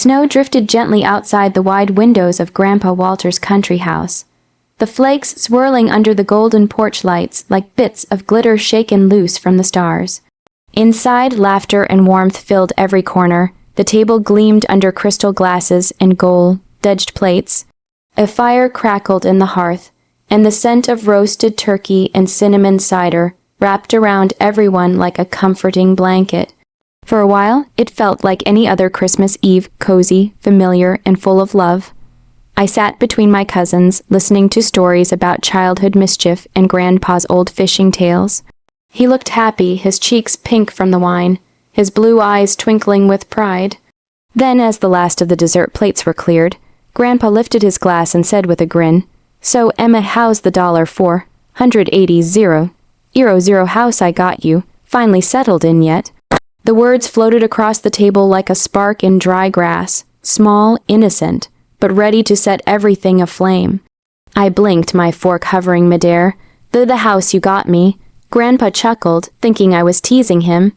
Snow drifted gently outside the wide windows of Grandpa Walter's country house, the flakes swirling under the golden porch lights like bits of glitter shaken loose from the stars. Inside, laughter and warmth filled every corner. The table gleamed under crystal glasses and gold-edged plates. A fire crackled in the hearth, and the scent of roasted turkey and cinnamon cider wrapped around everyone like a comforting blanket. For a while, it felt like any other Christmas Eve, cozy, familiar, and full of love. I sat between my cousins, listening to stories about childhood mischief and Grandpa's old fishing tales. He looked happy, his cheeks pink from the wine, his blue eyes twinkling with pride. Then, as the last of the dessert plates were cleared, Grandpa lifted his glass and said with a grin, "So, Emma, how's the dollar for 180 house I got you, finally settled in yet?" The words floated across the table like a spark in dry grass, small, innocent, but ready to set everything aflame. I blinked, my fork hovering midair. The house you got me." Grandpa chuckled, thinking I was teasing him.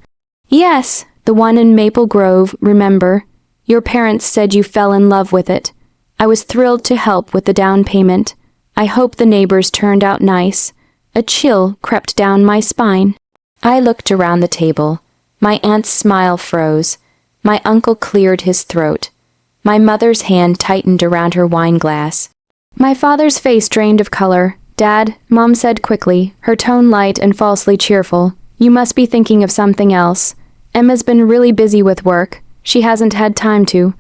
"Yes, the one in Maple Grove, remember? Your parents said you fell in love with it. I was thrilled to help with the down payment. I hope the neighbors turned out nice." A chill crept down my spine. I looked around the table. My aunt's smile froze. My uncle cleared his throat. My mother's hand tightened around her wine glass. My father's face drained of color. "Dad," Mom said quickly, her tone light and falsely cheerful, "you must be thinking of something else. Emma's been really busy with work. She hasn't had time to."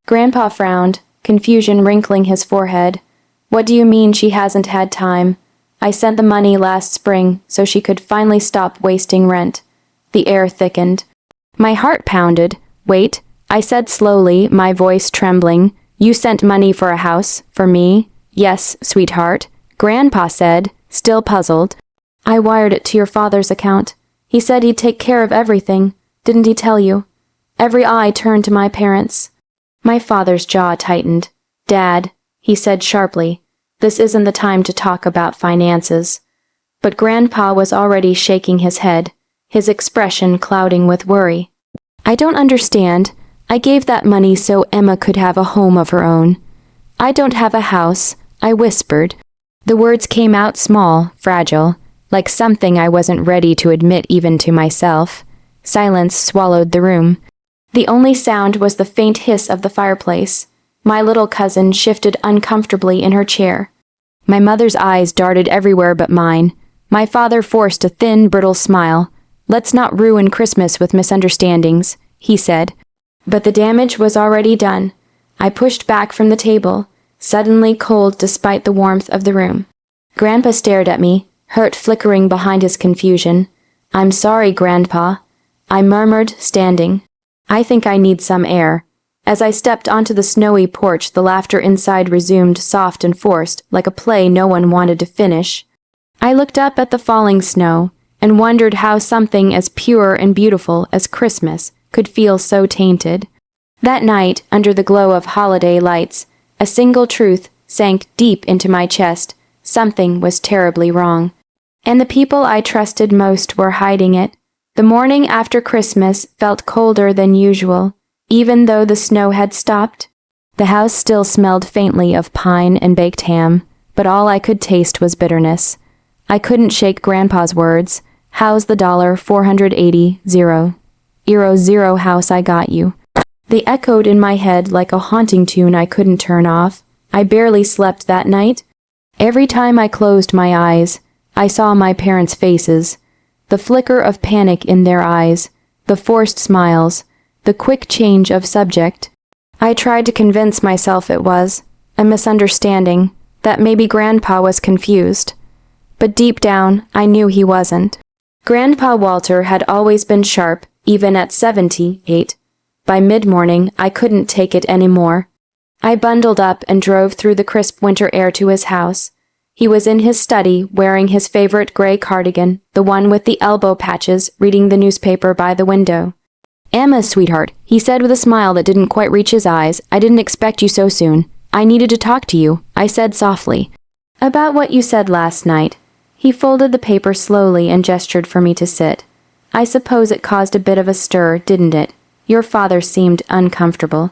Grandpa frowned, confusion wrinkling his forehead. "What do you mean she hasn't had time? I sent the money last spring so she could finally stop wasting rent." The air thickened. My heart pounded. "Wait," I said slowly, my voice trembling. "You sent money for a house, for me?" "Yes, sweetheart," Grandpa said, still puzzled. "I wired it to your father's account. He said he'd take care of everything. Didn't he tell you?" Every eye turned to my parents. My father's jaw tightened. "Dad," he said sharply, "this isn't the time to talk about finances." But Grandpa was already shaking his head, his expression clouding with worry. "I don't understand. I gave that money so Emma could have a home of her own." "I don't have a house," I whispered. The words came out small, fragile, like something I wasn't ready to admit even to myself. Silence swallowed the room. The only sound was the faint hiss of the fireplace. My little cousin shifted uncomfortably in her chair. My mother's eyes darted everywhere but mine. My father forced a thin, brittle smile. "Let's not ruin Christmas with misunderstandings," he said. But the damage was already done. I pushed back from the table, suddenly cold despite the warmth of the room. Grandpa stared at me, hurt flickering behind his confusion. "I'm sorry, Grandpa," I murmured, standing. "I think I need some air." As I stepped onto the snowy porch, the laughter inside resumed, soft and forced, like a play no one wanted to finish. I looked up at the falling snow and wondered how something as pure and beautiful as Christmas could feel so tainted. That night, under the glow of holiday lights, a single truth sank deep into my chest. Something was terribly wrong. And the people I trusted most were hiding it. The morning after Christmas felt colder than usual, even though the snow had stopped. The house still smelled faintly of pine and baked ham, but all I could taste was bitterness. I couldn't shake Grandpa's words. "How's the dollar 480 house I got you?" They echoed in my head like a haunting tune I couldn't turn off. I barely slept that night. Every time I closed my eyes, I saw my parents' faces, the flicker of panic in their eyes, the forced smiles, the quick change of subject. I tried to convince myself it was a misunderstanding, that maybe Grandpa was confused. But deep down, I knew he wasn't. Grandpa Walter had always been sharp, even at 78. By mid-morning, I couldn't take it anymore. I bundled up and drove through the crisp winter air to his house. He was in his study, wearing his favorite gray cardigan, the one with the elbow patches, reading the newspaper by the window. "Emma, sweetheart," he said with a smile that didn't quite reach his eyes, "I didn't expect you so soon. I needed to talk to you," I said softly. "About what you said last night." He folded the paper slowly and gestured for me to sit. "I suppose it caused a bit of a stir, didn't it? Your father seemed uncomfortable."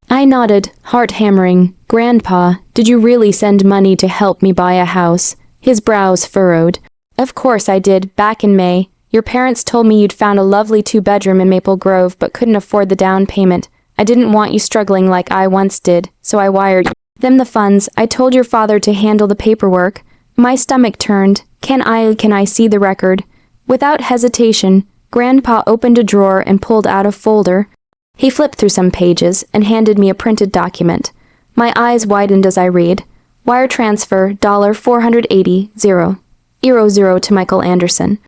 I nodded, heart hammering. Grandpa, did you really send money to help me buy a house? His brows furrowed. Of course I did, back in May. Your parents told me you'd found a lovely 2-bedroom in Maple Grove but couldn't afford the down payment. I didn't want you struggling like I once did, so I wired them the funds. I told your father to handle the paperwork. My stomach turned. Can I see the record? Without hesitation, Grandpa opened a drawer and pulled out a folder. He flipped through some pages and handed me a printed document. My eyes widened as I read. Wire transfer $480,000 to Michael Anderson.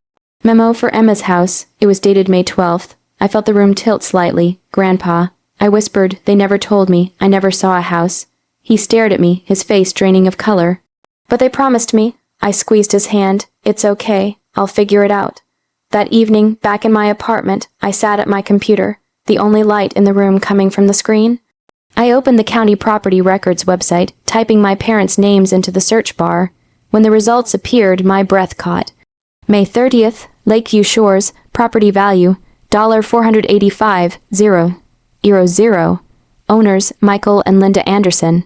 Memo for Emma's house. It was dated May 12th. I felt the room tilt slightly. Grandpa. I whispered, they never told me. I never saw a house. He stared at me, his face draining of color. But they promised me. I squeezed his hand. It's okay. I'll figure it out. That evening, back in my apartment, I sat at my computer, the only light in the room coming from the screen. I opened the county property records website, typing my parents' names into the search bar. When the results appeared, my breath caught. May 30th, Lakeview Shores, property value, $485,000. Owners, Michael and Linda Anderson.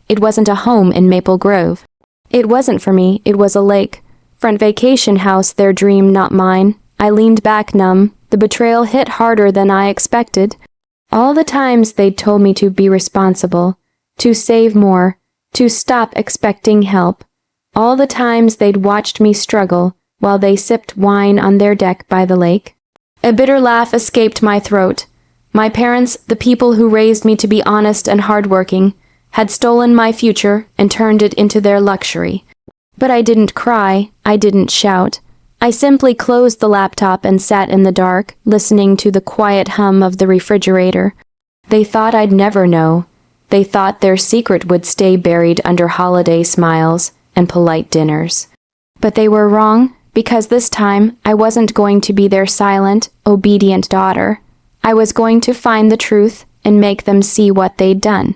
It wasn't a home in Maple Grove. It wasn't for me, it was a lake. Front vacation house, their dream, not mine. I leaned back numb. The betrayal hit harder than I expected. All the times they'd told me to be responsible, to save more, to stop expecting help. All the times they'd watched me struggle while they sipped wine on their deck by the lake. A bitter laugh escaped my throat. My parents, the people who raised me to be honest and hardworking, had stolen my future and turned it into their luxury. But I didn't cry, I didn't shout. I simply closed the laptop and sat in the dark, listening to the quiet hum of the refrigerator. They thought I'd never know. They thought their secret would stay buried under holiday smiles and polite dinners. But they were wrong, because this time I wasn't going to be their silent, obedient daughter. I was going to find the truth and make them see what they'd done,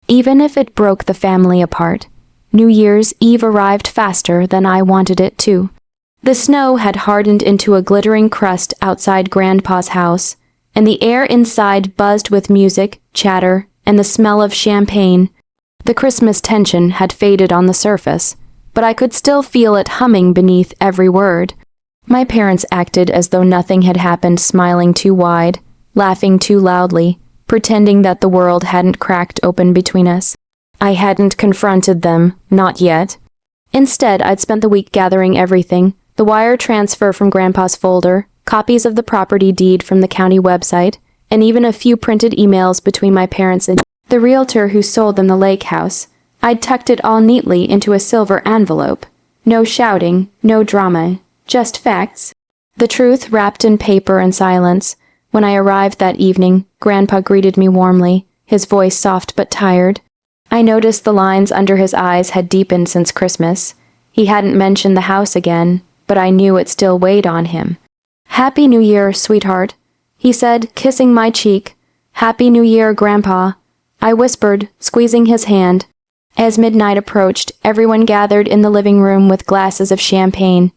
even if it broke the family apart. New Year's Eve arrived faster than I wanted it to. The snow had hardened into a glittering crust outside Grandpa's house, and the air inside buzzed with music, chatter, and the smell of champagne. The Christmas tension had faded on the surface, but I could still feel it humming beneath every word. My parents acted as though nothing had happened, smiling too wide, laughing too loudly, pretending that the world hadn't cracked open between us. I hadn't confronted them, not yet. Instead, I'd spent the week gathering everything: the wire transfer from Grandpa's folder, copies of the property deed from the county website, and even a few printed emails between my parents and the realtor who sold them the lake house. I'd tucked it all neatly into a silver envelope. No shouting, no drama, just facts. The truth wrapped in paper and silence. When I arrived that evening, Grandpa greeted me warmly, his voice soft but tired. I noticed the lines under his eyes had deepened since Christmas. He hadn't mentioned the house again, but I knew it still weighed on him. "Happy New Year, sweetheart," he said, kissing my cheek. "Happy New Year, Grandpa," I whispered, squeezing his hand. As midnight approached, everyone gathered in the living room with glasses of champagne.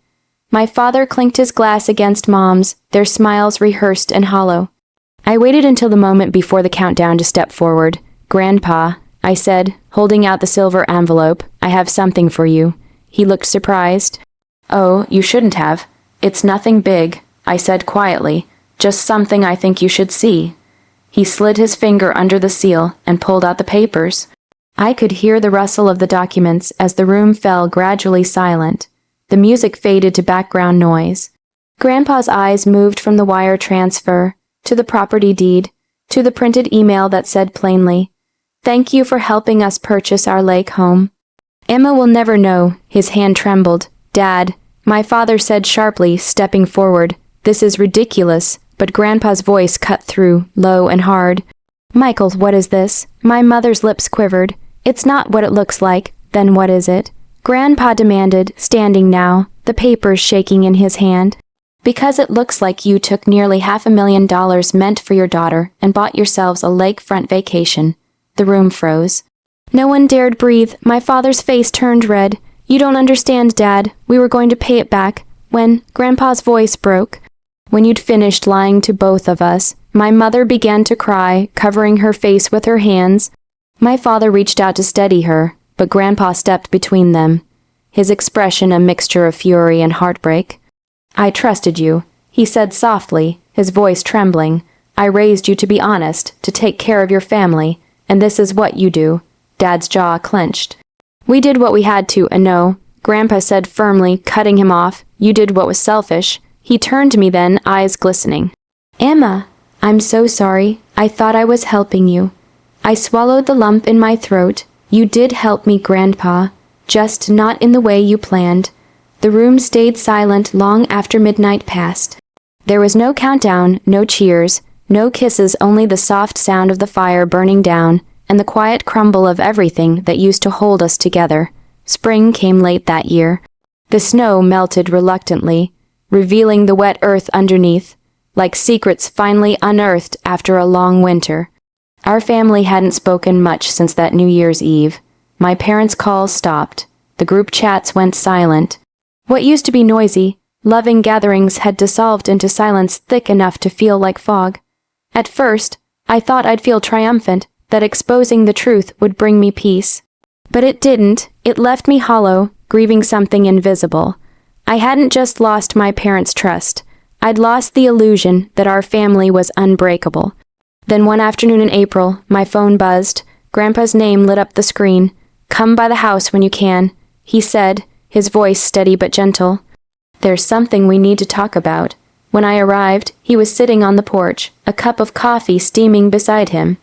My father clinked his glass against Mom's, their smiles rehearsed and hollow. I waited until the moment before the countdown to step forward. "Grandpa," I said, holding out the silver envelope, "I have something for you." He looked surprised. "Oh, you shouldn't have. It's nothing big," I said quietly. "Just something I think you should see." He slid his finger under the seal and pulled out the papers. I could hear the rustle of the documents as the room fell gradually silent. The music faded to background noise. Grandpa's eyes moved from the wire transfer, to the property deed, to the printed email that said plainly, "Thank you for helping us purchase our lake home." "Emma will never know." His hand trembled. "Dad," my father said sharply, stepping forward. "This is ridiculous," but Grandpa's voice cut through, low and hard. "Michael, what is this?" My mother's lips quivered. "It's not what it looks like." "Then what is it?" Grandpa demanded, standing now, the papers shaking in his hand. "Because it looks like you took nearly $500,000 meant for your daughter and bought yourselves a lakefront vacation." The room froze. No one dared breathe. My father's face turned red. "You don't understand, Dad. We were going to pay it back. When..." Grandpa's voice broke. "When you'd finished lying to both of us, My mother began to cry, covering her face with her hands. My father reached out to steady her, but Grandpa stepped between them, his expression a mixture of fury and heartbreak. "I trusted you," he said softly, his voice trembling. "I raised you to be honest, to take care of your family, and this is what you do." Dad's jaw clenched. "We did what we had to, no," Grandpa said firmly, cutting him off. "You did what was selfish." He turned to me then, eyes glistening. "Emma, I'm so sorry. I thought I was helping you." I swallowed the lump in my throat. "You did help me, Grandpa, just not in the way you planned." The room stayed silent long after midnight passed. There was no countdown, no cheers, no kisses, only the soft sound of the fire burning down, and the quiet crumble of everything that used to hold us together. Spring came late that year. The snow melted reluctantly, revealing the wet earth underneath, like secrets finally unearthed after a long winter. Our family hadn't spoken much since that New Year's Eve. My parents' calls stopped. The group chats went silent. What used to be noisy, loving gatherings had dissolved into silence thick enough to feel like fog. At first, I thought I'd feel triumphant, that exposing the truth would bring me peace. But it didn't. It left me hollow, grieving something invisible. I hadn't just lost my parents' trust. I'd lost the illusion that our family was unbreakable. Then one afternoon in April, my phone buzzed. Grandpa's name lit up the screen. "Come by the house when you can," he said, his voice steady but gentle. "There's something we need to talk about." When I arrived, he was sitting on the porch, a cup of coffee steaming beside him.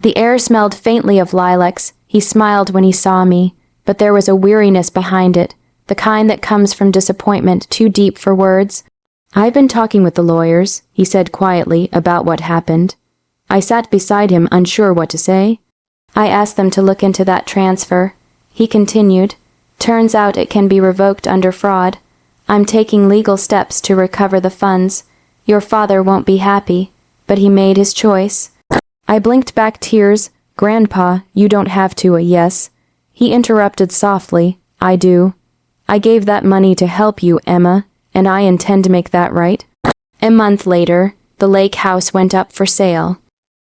The air smelled faintly of lilacs. He smiled when he saw me, but there was a weariness behind it, the kind that comes from disappointment too deep for words. "I've been talking with the lawyers," he said quietly, "about what happened." I sat beside him, unsure what to say. "I asked them to look into that transfer," he continued. "Turns out it can be revoked under fraud. I'm taking legal steps to recover the funds. Your father won't be happy, but he made his choice." I blinked back tears. "Grandpa, you don't have to, yes." He interrupted softly. "I do. I gave that money to help you, Emma, and I intend to make that right." A month later, the lake house went up for sale.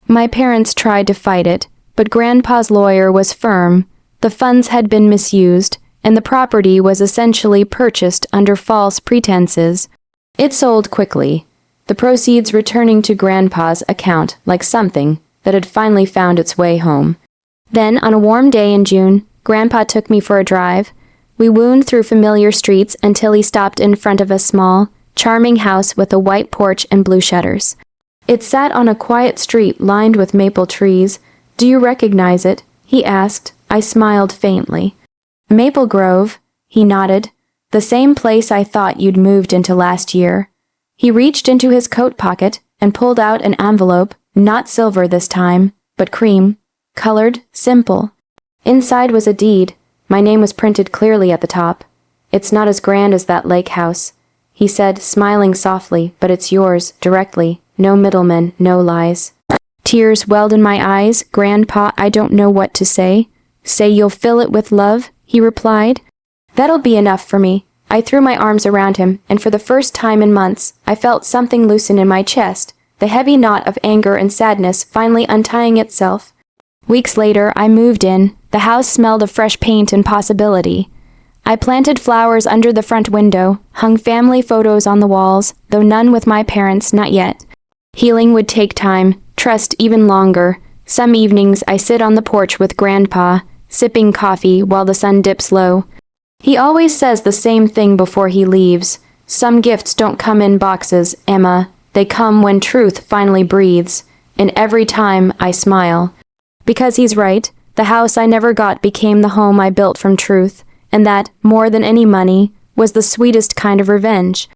My parents tried to fight it, but Grandpa's lawyer was firm. The funds had been misused, and the property was essentially purchased under false pretenses. It sold quickly, the proceeds returning to Grandpa's account like something that had finally found its way home. Then, on a warm day in June, Grandpa took me for a drive. We wound through familiar streets until he stopped in front of a small, charming house with a white porch and blue shutters. It sat on a quiet street lined with maple trees. "Do you recognize it?" he asked. I smiled faintly. "Maple Grove," he nodded. "The same place I thought you'd moved into last year." He reached into his coat pocket and pulled out an envelope, not silver this time, but cream, colored, simple. Inside was a deed. My name was printed clearly at the top. "It's not as grand as that lake house," he said, smiling softly, "but it's yours, directly. No middlemen, no lies." Tears welled in my eyes. "Grandpa, I don't know what to say." "Say you'll fill it with love," he replied. "That'll be enough for me." I threw my arms around him, and for the first time in months, I felt something loosen in my chest, the heavy knot of anger and sadness finally untying itself. Weeks later, I moved in. The house smelled of fresh paint and possibility. I planted flowers under the front window, hung family photos on the walls, though none with my parents, not yet. Healing would take time, trust even longer. Some evenings I sit on the porch with Grandpa, sipping coffee while the sun dips low. He always says the same thing before he leaves. "Some gifts don't come in boxes, Emma. They come when truth finally breathes." And every time I smile. Because he's right, the house I never got became the home I built from truth, and that, more than any money, was the sweetest kind of revenge.